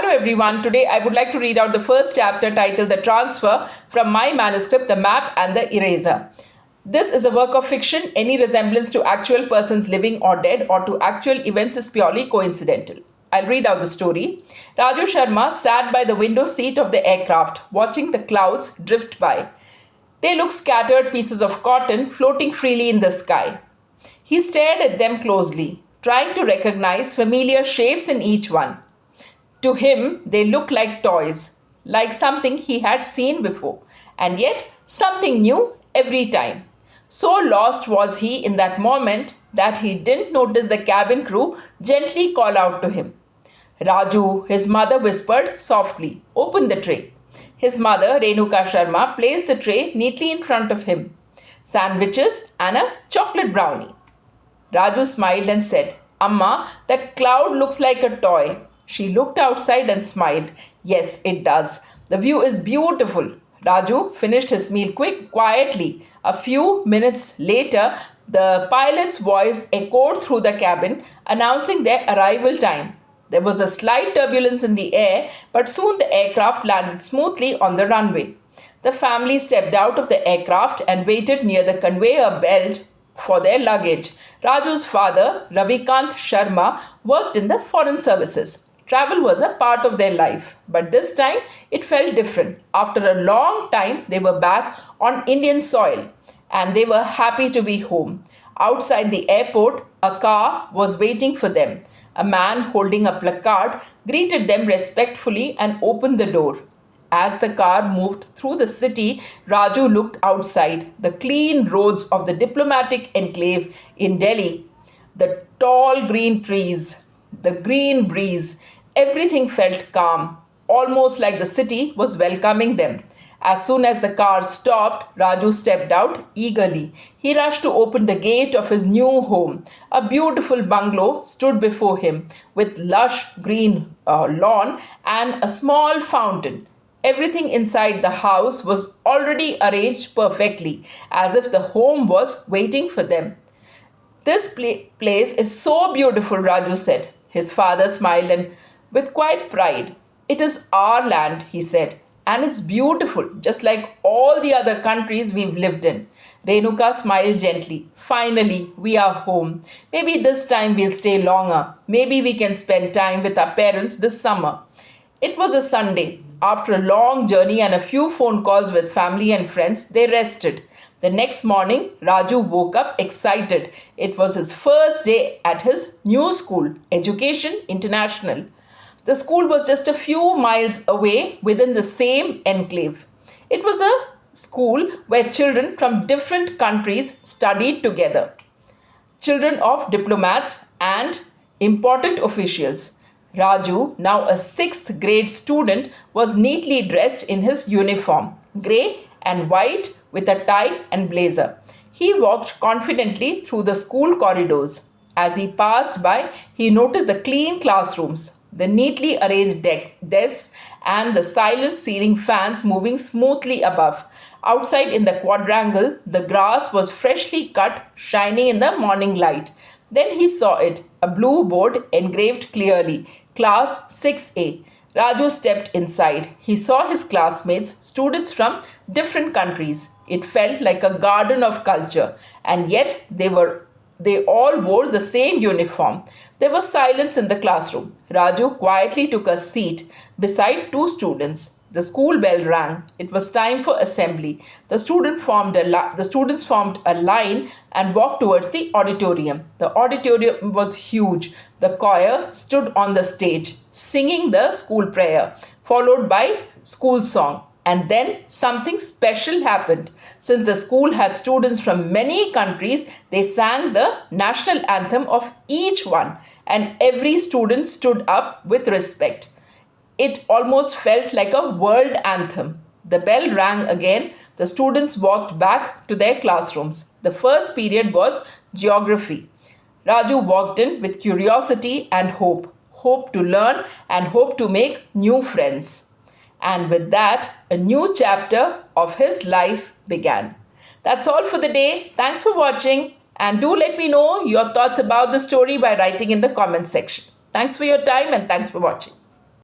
everyone. Today I would like to read out the first chapter titled The Transfer from my manuscript, The Map and the Eraser. This is a work of fiction. Any resemblance to actual persons living or dead or to actual events is purely coincidental. I'll read out the story. Raju Sharma sat by the window seat of the aircraft, watching the clouds drift by. They looked scattered pieces of cotton floating freely in the sky. He stared at them closely, trying to recognize familiar shapes in each one. To him, they looked like toys, like something he had seen before, and yet something new every time. So lost was he in that moment that he didn't notice the cabin crew gently call out to him. Raju, his mother whispered softly, open the tray. His mother, Renuka Sharma, placed the tray neatly in front of him. Sandwiches and a chocolate brownie. Raju smiled and said, Amma, that cloud looks like a toy. She looked outside and smiled. Yes, it does. The view is beautiful. Raju finished his meal quietly. A few minutes later, the pilot's voice echoed through the cabin, announcing their arrival time. There was a slight turbulence in the air, but soon the aircraft landed smoothly on the runway. The family stepped out of the aircraft and waited near the conveyor belt for their luggage. Raju's father, Ravikant Sharma, worked in the foreign services. Travel was a part of their life, but this time it felt different. After a long time, they were back on Indian soil and they were happy to be home. Outside the airport, a car was waiting for them. A man holding a placard greeted them respectfully and opened the door. As the car moved through the city, Raju looked outside. The clean roads of the diplomatic enclave in Delhi, the tall green trees, the green breeze, everything felt calm, almost like the city was welcoming them. As soon as the car stopped, Raju stepped out eagerly. He rushed to open the gate of his new home. A beautiful bungalow stood before him with lush green lawn and a small fountain. Everything inside the house was already arranged perfectly, as if the home was waiting for them. This place is so beautiful, Raju said. His father smiled and with quiet pride. It is our land, he said, and it's beautiful, just like all the other countries we've lived in. Renuka smiled gently. Finally, we are home. Maybe this time we'll stay longer. Maybe we can spend time with our parents this summer. It was a Sunday. After a long journey and a few phone calls with family and friends, they rested. The next morning, Raju woke up excited. It was his first day at his new school, Education International. The school was just a few miles away within the same enclave. It was a school where children from different countries studied together. Children of diplomats and important officials. Raju, now a 6th grade student, was neatly dressed in his uniform, grey and white with a tie and blazer. He walked confidently through the school corridors. As he passed by, he noticed the clean classrooms, the neatly arranged desks, and the silent ceiling fans moving smoothly above. Outside in the quadrangle, the grass was freshly cut, shining in the morning light. Then he saw it, a blue board engraved clearly, Class 6A. Raju stepped inside. He saw his classmates, students from different countries. It felt like a garden of culture, and yet they all wore the same uniform. There was silence in the classroom. Raju quietly took a seat beside two students. The school bell rang. It was time for assembly. The students formed a line and walked towards the auditorium. The auditorium was huge. The choir stood on the stage, singing the school prayer, followed by school song. And then something special happened. Since the school had students from many countries, they sang the national anthem of each one, and every student stood up with respect. It almost felt like a world anthem. The bell rang again. The students walked back to their classrooms. The first period was geography. Raju walked in with curiosity and hope. Hope to learn and hope to make new friends. And with that, a new chapter of his life began. That's all for the day. Thanks for watching. And do let me know your thoughts about the story by writing in the comments section. Thanks for your time and thanks for watching.